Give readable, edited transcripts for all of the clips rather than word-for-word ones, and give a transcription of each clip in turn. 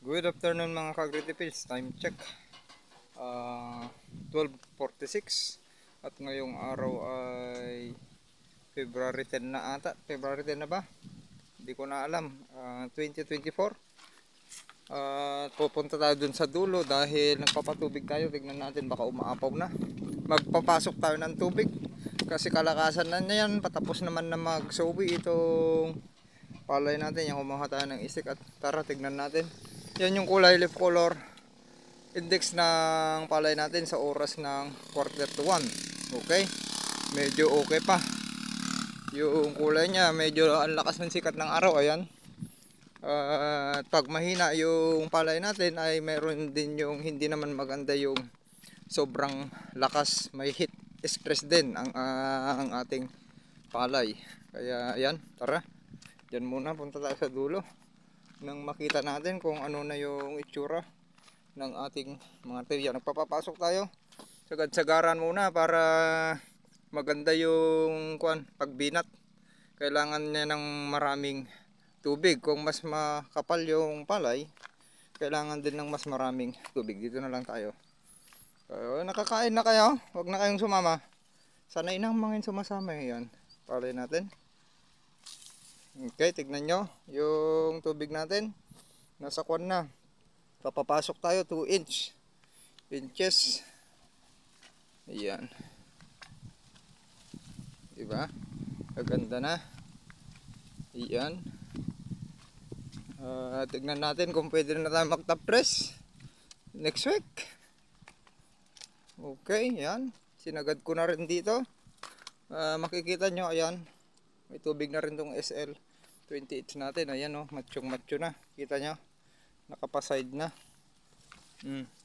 Good afternoon mga ka-Agritipils, time check 12:46 at ngayong araw ay February 10 na ata. February 10 na ba? Hindi ko na alam. 2024 at pupunta tayo dun sa dulo dahil nagpapatubig tayo. Tignan natin, baka umaapaw na. Magpapasok tayo ng tubig kasi kalakasan na yan. Patapos naman na mag-sowi itong palay natin. Yung kumuha tayo ng isik at tara tignan natin. Yan yung kulay leaf color index ng palay natin sa oras ng 1:45. Okay, medyo okay pa yung kulay niya, medyo ang lakas ng sikat ng araw. Ayan, pag mahina yung palay natin ay meron din yung hindi naman maganda, yung sobrang lakas, may heat stress din ang ating palay. Kaya ayan, tara dyan muna, punta tayo sa dulo nang makita natin kung ano na yung itsura ng ating mga terya. Nagpapapasok tayo, sagad-sagaran muna para maganda yung pagbinat. Kailangan niya ng maraming tubig. Kung mas makapal yung palay, kailangan din ng mas maraming tubig. Dito na lang tayo. Nakakain na kayo? Huwag na kayong sumama. Sanay nang mga sumasama. Yan, palay natin. Okay, tignan nyo yung tubig natin, nasa kwan na. Papapasok tayo 2 inches. Ayan, diba? Maganda na. Ayan, tignan natin kung pwede na tayo mag-top press next week. Okay, yan, sinagad ko na rin dito. Makikita nyo, ayan, may tubig na rin tong SL28 natin. Ayan, oh, matchong macho na. Kita nyo, nakapaside na.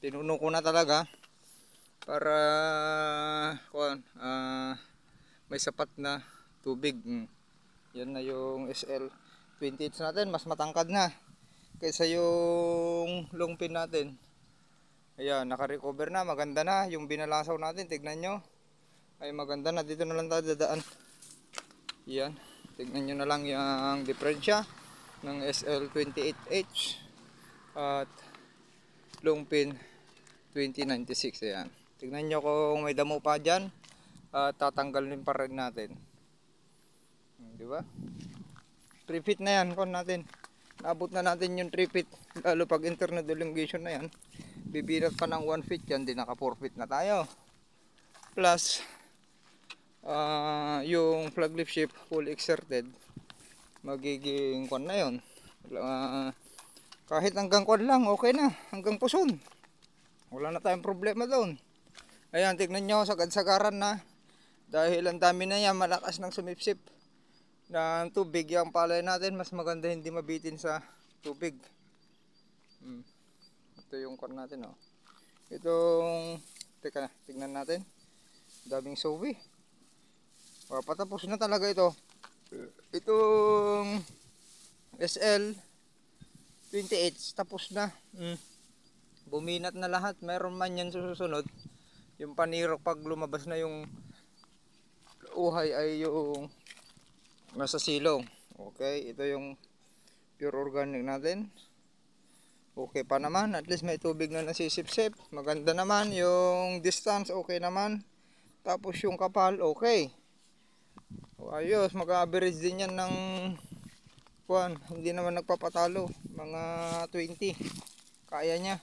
Tinuno ko na talaga para may sapat na tubig. Yan na yung SL28 natin. Mas matangkad na kaysa yung long pin natin. Ayan, naka-recover na, maganda na. Yung binalasaw natin, tignan nyo, ay maganda na. Dito na lang tayo dadaan. Yan, tignan nyo na lang yung diferensya ng SL28H at long pin 2096. Ayan, tignan nyo kung may damo pa dyan, tatanggalin pa rin natin. Diba? 3 feet na yan kon natin. Naabot na natin yung 3 feet. Lalo pag internal elongation na yan, bibirat pa ng 1 feet yan, di naka 4 feet na tayo. Plus yung flag leaf shape fully exerted, magiging kon na yun. Kahit hanggang kon lang, okay na. Hanggang puson, wala na tayong problema doon. Ayan, tignan nyo, sagad-sagaran na. Dahil ang dami na yan, malakas ng sumipsip ng tubig yung palay natin. Mas maganda hindi mabitin sa tubig. Ito yung kon natin, oh. Itong, teka na, tignan natin. Daming sowi. Patapos na talaga ito. Itong SL28 tapos na. Buminat na lahat. Meron man yan susunod. Yung panirok, pag lumabas na yung uhay, ay yung nasa silong. Okay, ito yung pure organic natin. Okay pa naman, at least may tubig na nasisipsip. Maganda naman yung distance, okay naman. Tapos yung kapal, okay. Ayos, mag-average din yan ng hindi naman nagpapatalo, mga 20. Kaya niya.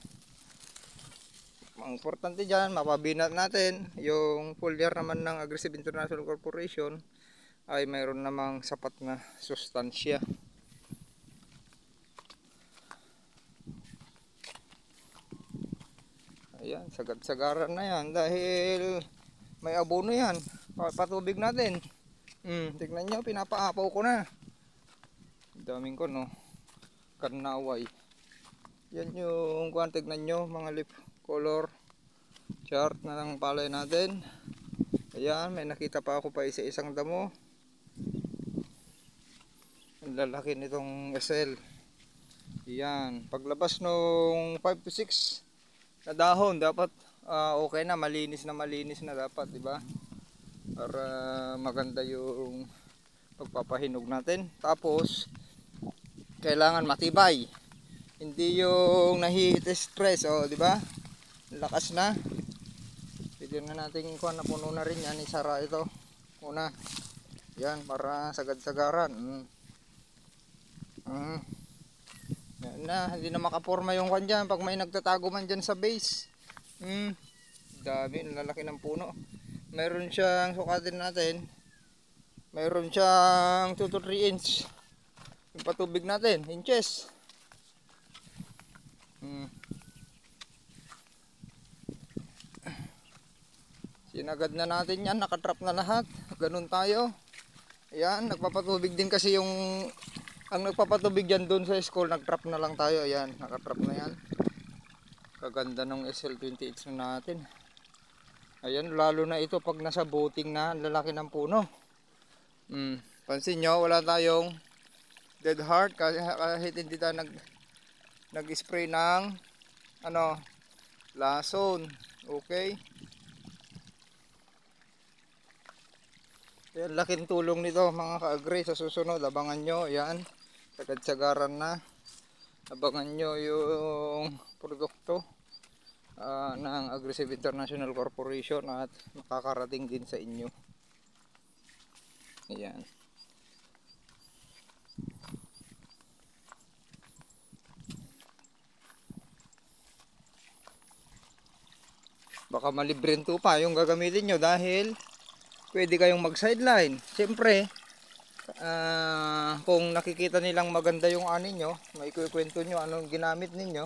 Ang importante dyan, mapabinat natin. Yung foliar naman ng Aggressive International Corporation ay mayroon namang sapat na sustansya. Ayan, sagad-sagaran na yan dahil may abono yan. Patubig natin. Tignan nyo, pinapaapaw ko na. Daming ko, no, karnaway. Yan yung tignan nyo, mga leaf color chart na ng palay natin. Ayan, may nakita pa ako pa isa-isang damo. Ang lalaki nitong SL. Ayan, paglabas nung 5 to 6 na dahon, dapat okay na, malinis na dapat, diba? Para maganda yung pagpapahinog natin. Tapos kailangan matibay. Hindi yung nahihit stress, oh, di ba? Lakas na. Pwede na natin kuha na puno na rin yan. Isara ito. Una. Yan, para sagad-sagaran. Yan na, hindi na makaporma yung kwan dyan pag may nagtatago man dyan sa base. Dami, lalaki ng puno. Mayroon siyang, sukatin natin, mayroon siyang 2 to 3 inch yung patubig natin, inches. Sinagad na natin yan, nakatrap na lahat. Ganun tayo. Ayan, nagpapatubig din kasi yung ang nagpapatubig dyan doon sa school, nagtrap na lang tayo. Ayan, nakatrap na yan. Kaganda ng SL28 na natin. Ayan, lalo na ito pag nasa boating na, lalaki ng puno. Pansin nyo, wala tayong dead heart kahit hindi tayo nag-spray ng lason. Okay. Ayan, laking tulong nito mga ka-agri. Sa susunod, abangan nyo. Ayan, sagad-sagaran na. Abangan nyo yung produkto ng Aggressive International Corporation at makakarating din sa inyo. Ayan. Baka malibren tupa yung gagamitin nyo dahil pwede kayong mag-sideline. Siyempre, kung nakikita nilang maganda yung ani nyo, may kukwento nyo anong ginamit ninyo,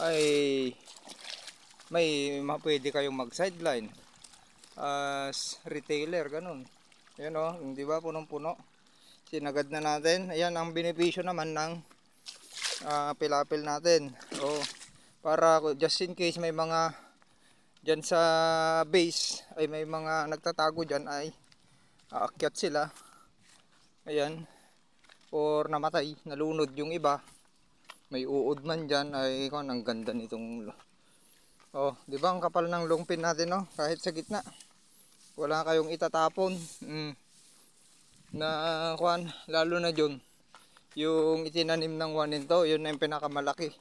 ay pwede kayong mag-sideline as retailer, ganun. Ayan o, hindi ba, punong-puno. Sinagad na natin. Ayan ang benepisyo naman ng pilapil natin. Para just in case may mga dyan sa base ay may mga nagtatago dyan ay aakyat sila. Ayan, or namatay, nalunod yung iba, may uod man dyan, ay ang ganda nitong di ba ang kapal ng lungpin natin, no? Kahit sa gitna wala kayong itatapon na lalo na dyan yung itinanim ng waninto, yun na yung pinakamalaki,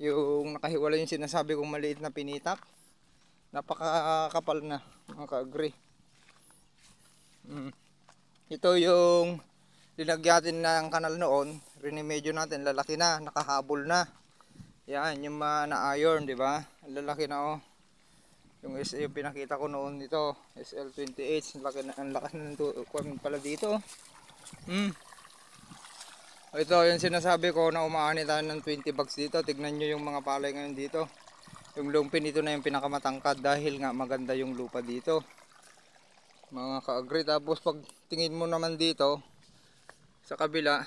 yung nakahiwala yung sinasabi kong maliit na pinitak. Napakakapal na mga ka-agree. Ito yung linagyatin ng kanal noon, rinimedyo natin, lalaki na, nakahabol na. Yan, yung na-iron, di ba? Lalaki na oh. Yung pinakita ko noon dito, SL28, ang lakas na ng pala dito. Ito yung sinasabi ko na umaani tayo ng 20 bags dito. Tignan nyo yung mga palay ngayon dito. Yung lumpin ito na yung pinakamatangkad dahil nga maganda yung lupa dito. Mga ka-agree. Tapos pag tingin mo naman dito sa kabila,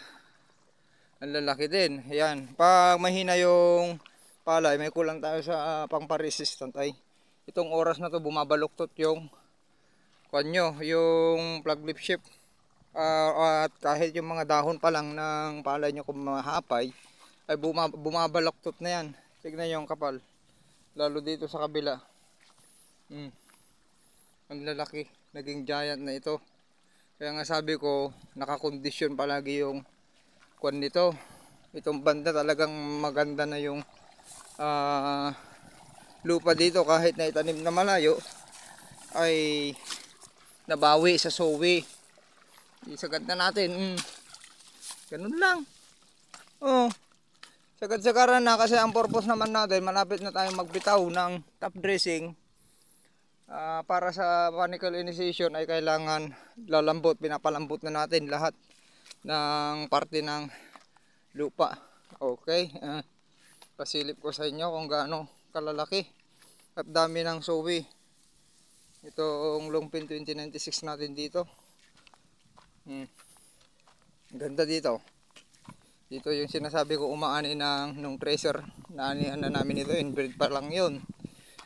ang lalaki din. Ayan. Pag mahina yung palay, may kulang tayo sa pangpa-resistant ay itong oras na to bumabaluktot yung yung plug leaf shift. At kahit yung mga dahon pa lang ng palay nyo kung mahapay ay bumabaluktot na yan. Tignan nyo yung kapal. Lalo dito sa kabila. Ang lalaki. Naging giant na ito. Kaya nga sabi ko, nakakondisyon palagi yung nito. Itong banda talagang maganda na yung lupa dito. Kahit na itanim na malayo, ay nabawi sa sowi. Isagad na natin. Ganun lang. Sagad-sagaran na kasi ang purpose naman natin, malapit na tayong magbitaw ng top dressing. Para sa panicle initiation ay kailangan lalambot, pinapalambot na natin lahat ng parte ng lupa. Okay, pasilip ko sa inyo kung gaano kalalaki at dami ng sowi itong longpin 2096 natin dito. Ganda dito. Dito yung sinasabi ko umaani nung tracer. Naanihan na namin ito, inbreed pa lang yun.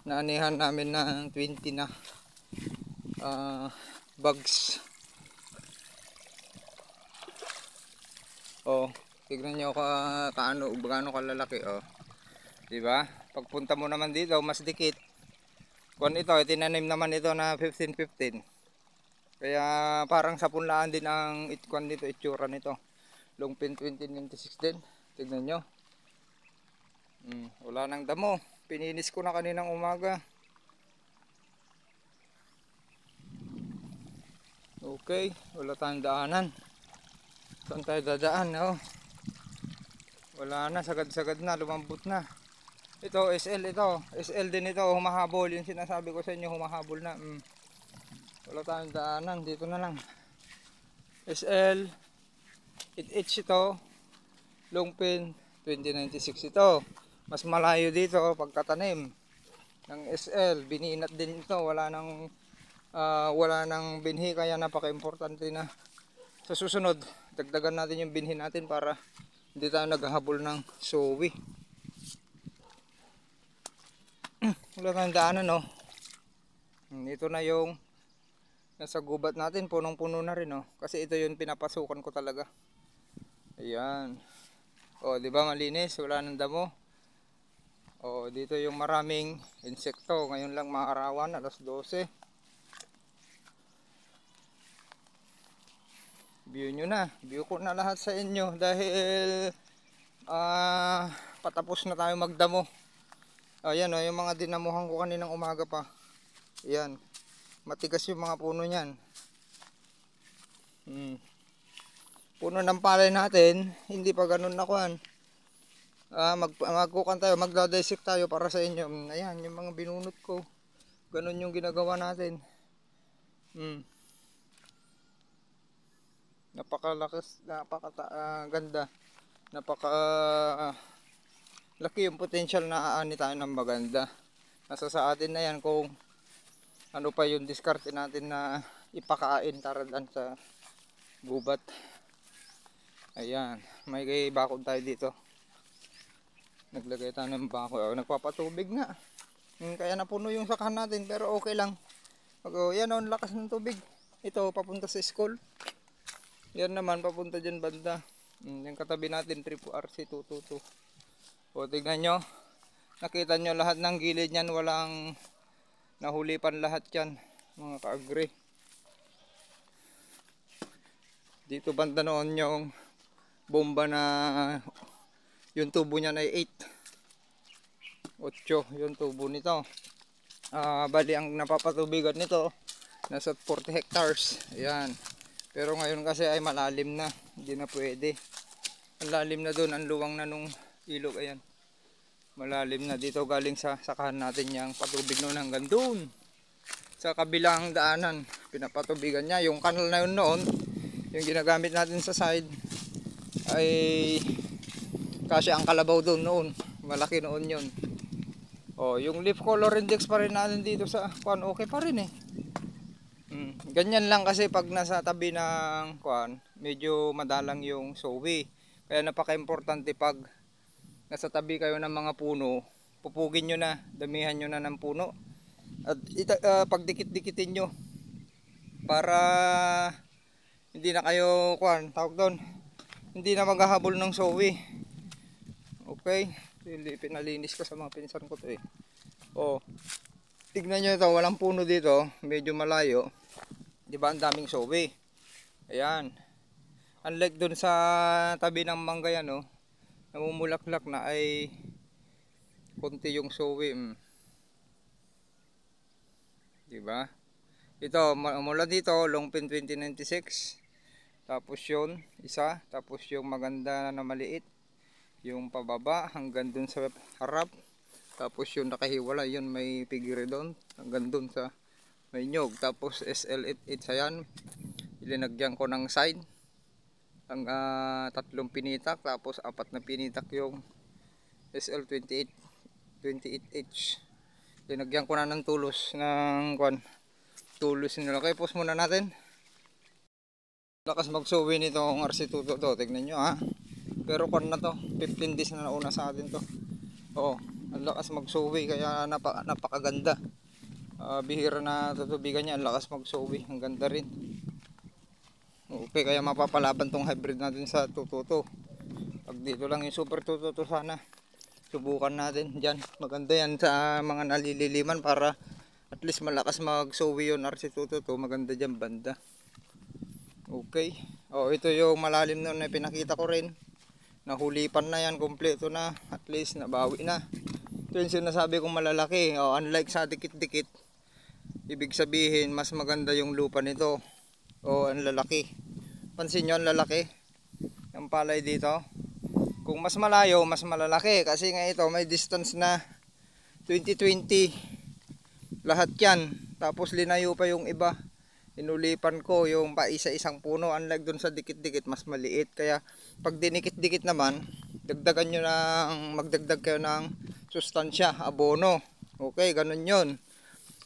Naanihan namin ng 20 na bags. Tignan nyo gaano kalalaki. Diba? Pagpunta mo naman dito, mas dikit. Kung ito, tinanim naman ito na 15-15. Kaya parang 10 laan din ang dito, itsura nito. Longpin 2096 din. Tignan nyo. Wala nang damo. Pininis ko na kaninang umaga. Okay, wala tayong daanan. Saan tayo dadaan? Oh. Wala na, sagad-sagad na, lumambot na. Ito, SL ito. SL din ito, humahabol. Yung sinasabi ko sa inyo, humahabol na. Wala tayong daanan, dito na lang. SL, 8H ito. Longpin, 2096 ito. Mas malayo dito, pagkatanim ng SL. Bininat din ito, wala nang binhi, kaya napaka-importante na sa susunod dagdagan natin yung binhi natin para hindi tayo naghahabol ng sowi. Wala tayong daanan, no. Ito na yung nasa gubat natin, punong-puno na rin, no. Kasi ito yung pinapasukan ko talaga. Ayan. O, di ba malinis, wala nang damo. O, dito yung maraming insekto. Ngayon lang maarawan, alas 12. View nyo na, view ko na lahat sa inyo dahil patapos na tayo magdamo. Ayan o, yung mga dinamuhan ko kaninang umaga pa. Ayan, matigas yung mga puno nyan. Puno ng palay natin, hindi pa ganun na kuhan. Magkukan tayo, magdadisik tayo para sa inyo. Ayan, yung mga binunot ko. Ganun yung ginagawa natin. Napakalakas, ganda. Laki yung potential na aani tayo ng maganda. Nasa sa atin na yan kung ano pa yung diskarte natin na ipakain taradan sa gubat. Ayan, may bakod tayo dito. Naglagay tayo ng bakod. Nagpapatubig nga. Kaya napuno yung sakahan natin, pero okay lang. Yan o, lakas ng tubig. Ito papunta sa school. Yan naman papunta dyan banda. Yung katabi natin, RC222. O, tignan nyo. Nakita nyo lahat ng gilid nyan, walang nahulipan lahat yan, mga kaagri. Dito banda noon yung bomba na yung tubo niyan ay 8 yung tubo nito. Bali ang napapatubigan nito nasa 40 hectares. Ayan. Pero ngayon kasi ay malalim na, hindi na pwede. Ang lalim na doon, ang luwang na nung ilog. Ayan, malalim na. Dito galing sa sakahan natin yung patubig noon hanggang doon sa kabilang daanan, pinapatubigan niya. Yung kanal na yun noon, yung ginagamit natin sa side, ay kasi ang kalabaw doon noon, malaki noon yun. O, yung leaf color index pa rin natin dito sa kuan, okay pa rin eh. Ganyan lang kasi pag nasa tabi ng kuan, medyo madalang yung sowi. Kaya napaka-importante pag nasa tabi kayo ng mga puno, pupugin nyo na, damihan nyo na ng puno. At pagdikit-dikitin nyo para hindi na kayo kuan, tawag doon, hindi na maghahabol ng sowi. Okay, hindi pinalinis ko sa mga pinsan ko to eh. O, tignan nyo ito, walang puno dito, medyo malayo. Diba ang daming sowi. Ayan. Unlike dun sa tabi ng mangga yan, no, namumulaklak na ay konti yung sowi. Diba? Ito, mula dito, Longpin 2096. Tapos yun, isa. Tapos yung maganda na maliit. Yung pababa hanggang dun sa harap. Tapos yung nakahiwala, yun may pigiri doon. Hanggang dun sa may nyog. Tapos SL88 yan, ilinagyan ko ng side ang 3 pinitak, tapos 4 na pinitak yung SL28 28H. Linagyan ko na ng tulos ng tulos nila. Okay, pause muna natin. Lakas magsuwi nito ang RC2 to, tignan nyo ha. Pero na to, 15 days na nauna sa atin to. Oo, ang lakas magsuwi, kaya napakaganda. Bihira na tutubigan niya, ang lakas magsuwi, ang ganda rin. Okay, kaya mapapalaban tong hybrid natin sa tututo. Pag dito lang yung super tututo, sana subukan natin dyan. Maganda yan sa mga nalililiman para at least malakas magsuwi yun RC222. Maganda dyan banda. Okay, ito yung malalim nun na pinakita ko rin. nahulipan na yan, kompleto na, at least nabawi na. Ito yung sinasabi kong malalaki. Unlike sa dikit-dikit, ibig sabihin mas maganda yung lupa nito. Ang lalaki. Pansin nyo, ang lalaki ang palay dito. Kung mas malayo, mas malalaki, kasi nga ito may distance na 20-20 lahat yan. Tapos linayo pa yung iba, inulipan ko yung pa isa-isang puno. Unlike dun sa dikit-dikit, mas maliit. Kaya pag dinikit-dikit naman, dagdagan nyo magdagdag kayo ng sustansya, abono. Okay, ganun yun.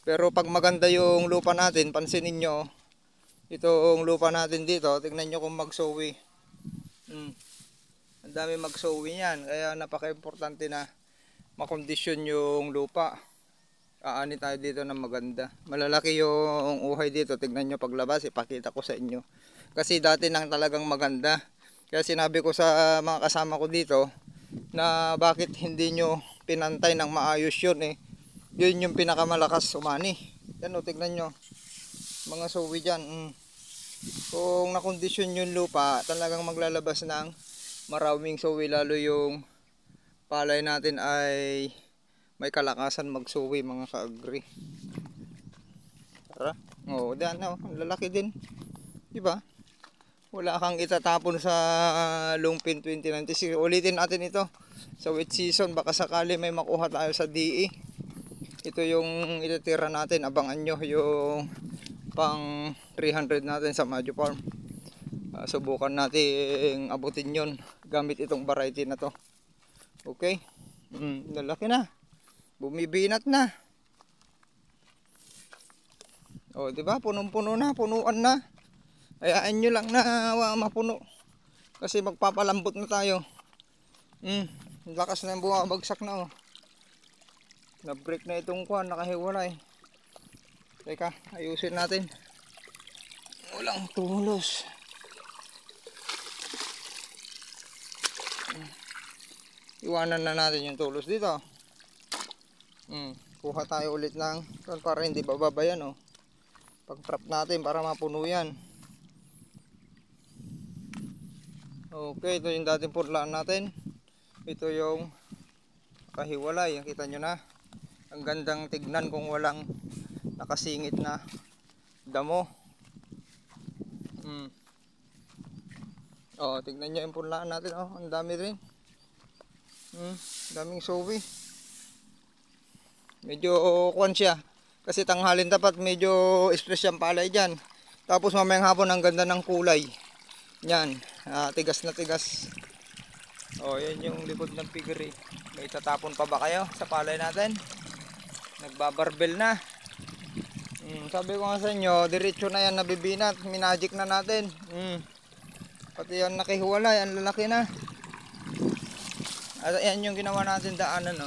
Pero pag maganda yung lupa natin, pansinin nyo, itong lupa natin dito, tignan nyo kung magsowi. Ang dami magsowi yan. Kaya napaka-importante na makondisyon yung lupa. Aani tayo dito ng maganda. Malalaki yung uhay dito. Tignan nyo paglabas, ipakita ko sa inyo. Kasi dati nang talagang maganda. Kaya sinabi ko sa mga kasama ko dito na bakit hindi nyo pinantay ng maayos yun eh. Yun yung pinakamalakas umani. Yan o, tignan nyo. Mga sowi dyan. Kung nakondisyon yung lupa, talagang maglalabas ng maraming sowi. Lalo yung palay natin ay may kalakasan magsuwi, mga ka-agri. Tara. Diyan ang lalaki din. Diba? Wala kang itatapon sa Lungpin 2096. Ulitin natin ito sa wet season. Baka sakali may makuha tayo sa DE. Ito yung itatira natin. Abangan nyo yung pang 300 natin sa Majo Farm. Subukan natin abutin yon gamit itong variety na to. Okay. Lalaki na. Bumibinat na. Diba? Punong-puno na. Punuan na. Hayaan nyo lang na mapuno. Kasi magpapalambot na tayo. Lakas na yung bumabagsak na Na-break na itong kuwan. Nakahiwalay. Teka, ayusin natin. Walang tulos. Iwanan na natin yung tulos dito. Kuha tayo ulit ng para hindi bababa yan pag trap natin para mapuno yan. Okay, ito yung dating punlaan natin. Ito yung kahiwalay. Kita nyo na. Ang gandang tignan kung walang nakasingit na damo. Tignan nyo yung punlaan natin. Ang dami rin. Daming sowi. Medyo kuwan siya. Kasi tanghalin dapat medyo stress yung palay dyan. Tapos mamayang hapon ang ganda ng kulay. Yan. Tigas na tigas. Yan yung likod ng piggery. May tatapon pa ba kayo sa palay natin? Nagbabarbel na. Sabi ko nga sa inyo, diretso na yan nabibinat. Minagic na natin. Pati yan nakihiwalay. Ang lalaki na. At yan yung ginawa natin daanan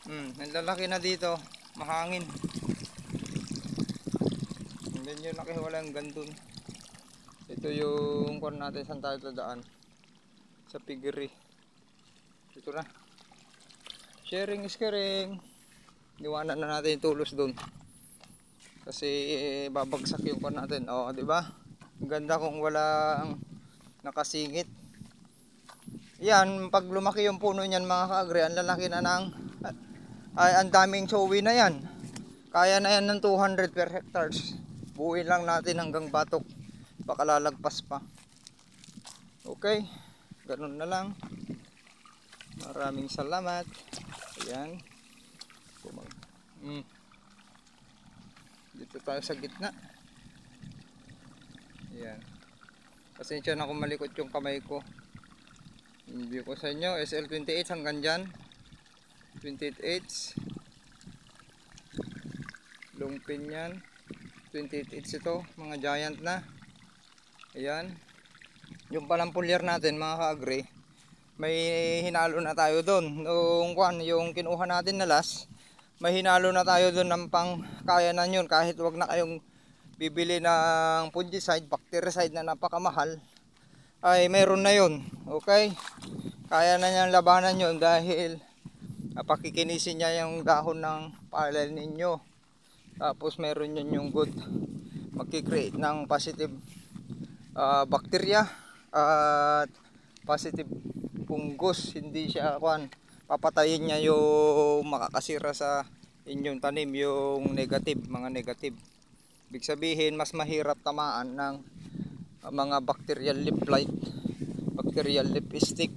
ang lalaki na dito, mahangin. Then yung nakihiwalay ang gandun. Ito yung kuwan natin saan tayo dadaan. Sa piggery. Ito na. Sharing is caring. Iwanan na natin yung tulos dun. Kasi babagsak yung kuwan natin. Diba? Ang ganda kung walang nakasingit. Yan, pag lumaki yung puno niyan mga ka-agri, ang lalaki na ang daming sowi na yan. Kaya na yan ng 200 per hectares. Buuin lang natin hanggang batok. Baka lalagpas pa. Okay. Ganun na lang. Maraming salamat. Ayan. Dito tayo sa gitna. Ayan. Pasensya na kung malikot yung kamay ko. Hindi ko sa inyo. SL28 hanggang dyan. 28H. Lungpin yan. 28H ito. Mga giant na. Ayan. Yung palang pulyar natin mga ka-agri, may hinalo na tayo doon. Yung kinuha natin na last, may hinalo na tayo doon ng pang kaya na yun. Kahit wag na kayong bibili ng fungicide, bactericide na napakamahal, ay mayroon na yun. Okay? Kaya na niyang labanan yun dahil pakikinisin niya yung dahon ng palay ninyo. Tapos meron yun yung good, magkikreate ng positive bacteria at positive punggos, hindi siya papatayin niya yung makakasira sa inyong tanim, yung negative, mga negative. Ibig sabihin mas mahirap tamaan ng mga bacterial leaf blight, bacterial leaf stick.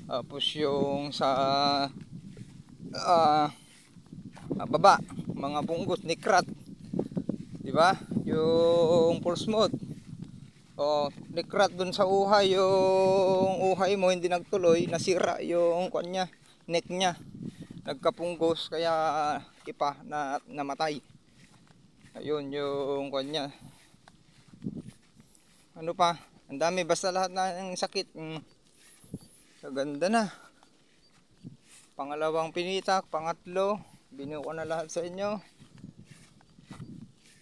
Tapos yung sa baba, mga bungot, nikrat, di ba? Yung pulse mode. Nikrat dun sa uhay, yung uhay mo hindi nagtuloy, nasira yung kanya, neck niya. Nagkapunggos kaya na namatay. Ayun yung kanya. Ano pa? Ang dami, basta lahat ng sakit. Ganda na. Pangalawang pinitak, pangatlo, binuo ko na lahat sa inyo.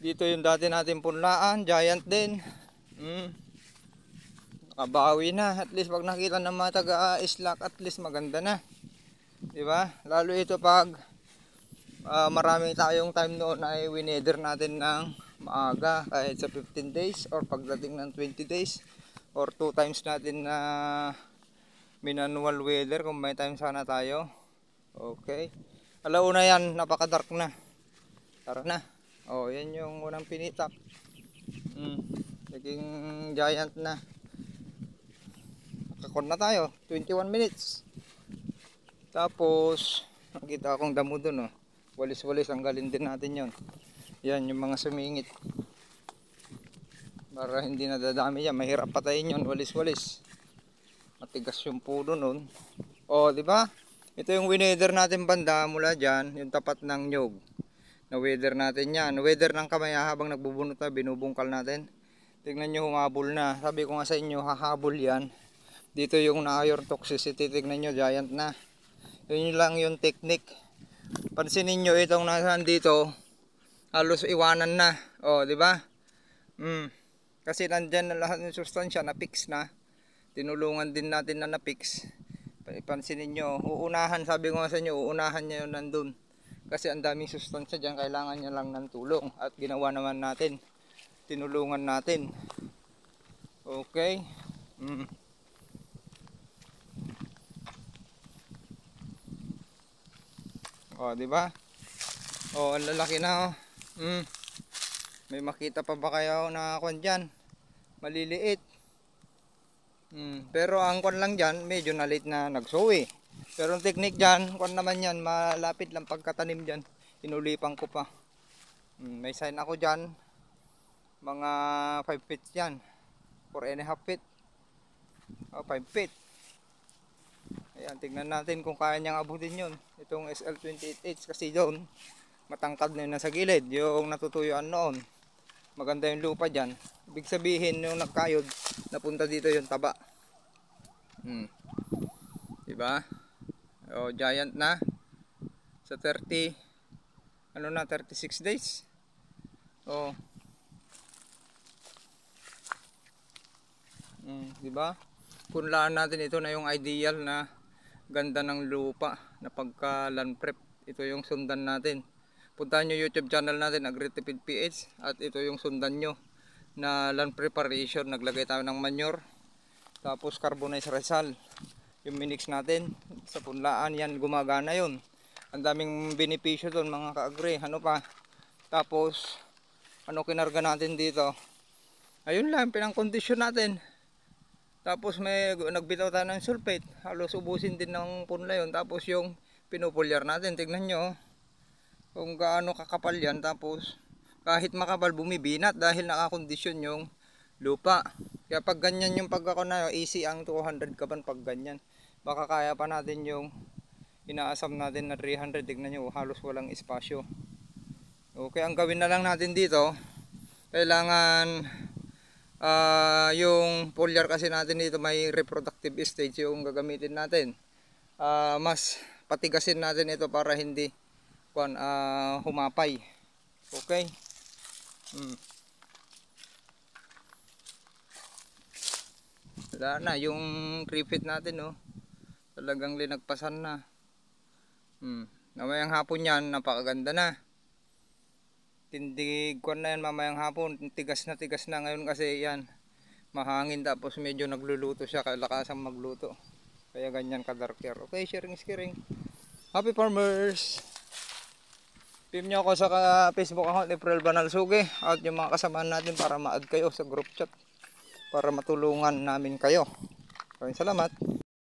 Dito yung dati natin punlaan, giant din. Nakabawi na, at least pag nakita ng mga taga-islak, at least maganda na. Diba? Lalo ito pag marami tayong time noon ay winether natin ng maaga, kahit sa 15 days or pagdating ng 20 days or 2 times natin na manual weather kung may time sana tayo. Okay. Alauna yan, napaka-dark na. Tara na. Yan yung unang pinitak. Naging giant na. Nakakon na tayo, 21 minutes. Tapos, nakita akong damo dun, walis-walis, tanggalin din natin yon. Yan, yung mga sumingit. Para hindi nadadami yan, mahirap patayin yon, walis-walis. Matigas yung puno nun. Di ba? Ito yung winether natin banda mula dyan, yung tapat ng nyog. Na-weather natin yan. Weather ng kamay habang nagbubunot na, binubungkal natin. Tignan nyo, humabol na. Sabi ko nga sa inyo, hahabol yan. Dito yung na-iron toxicity, tignan nyo, giant na. Yun lang yung technique. Pansinin nyo, itong nasaan dito, halos iwanan na. Di ba? Kasi nandyan na lahat ng sustansya, na-fix na. Tinulungan din natin na na-fix. Pansinin nyo, uunahan, sabi ko nga sa inyo, uunahan nyo yun nandun. Kasi ang daming sustansya dyan, kailangan nyo lang ng tulong. At ginawa naman natin, tinulungan natin. Okay. Diba? Ang lalaki na. May makita pa ba kayo na kwan dyan? Maliliit. Pero ang kwan lang dyan, medyo na late na nagsowi. Pero ang technique dyan, kwan naman yan, malapit lang pagkatanim dyan. Inulipan ko pa. May sign ako dyan. Mga 5 feet yan. 4.5 feet. 5 feet. Ayan, tignan natin kung kaya niyang abutin yun. Itong SL28H kasi doon, matangkad na yun nasa gilid. Yung natutuyuan noon. Maganda yung lupa dyan. Ibig sabihin yung nagkayod, napunta dito yung taba. Diba? Giant na. Sa 36 days. Diba? Punlaan natin, ito na yung ideal na ganda ng lupa na pagka land prep. Ito yung sundan natin. Puntahan nyo YouTube channel natin, Agritipid PH, at ito yung sundan nyo na land preparation. Naglagay tayo ng manure, tapos carbonized resal, yung minix natin sa punlaan. Yan, gumagana yun. Ang daming benepisyo doon mga ka-agri. Ano pa? Tapos ano kinarga natin dito? Ayun lang, pinang-kondisyon natin. Tapos may nagbitaw tayo ng sulfate, halos ubusin din ng punla yun. Tapos yung pinupulyar natin, tignan nyo kung gaano kakapal yan. Tapos kahit makapal, bumibinat dahil nakakondisyon yung lupa. Kaya pag ganyan yung pagkako na, easy ang 200 kaban pag ganyan. Baka kaya pa natin yung inaasam natin na 300. Tignan nyo, halos walang espasyo. Okay, ang gawin na lang natin dito, kailangan yung foliar kasi natin dito may reproductive stage yung gagamitin natin. Mas patigasin natin ito para hindi humapay. Okay. Wala na yung creepit natin, talagang linagpasan na. Mamayang hapon yan, napakaganda na. Tindig ko na yan mamayang hapon, tigas na ngayon kasi yan mahangin, tapos medyo nagluluto siya, kalakasang magluto. Kaya ganyan ka-darker. Okay, sharing is caring. Happy farmers! PM nyo ako sa Facebook account April Banalsuge at yung mga kasamahan natin para ma-add kayo sa group chat para matulungan namin kayo. Maraming salamat.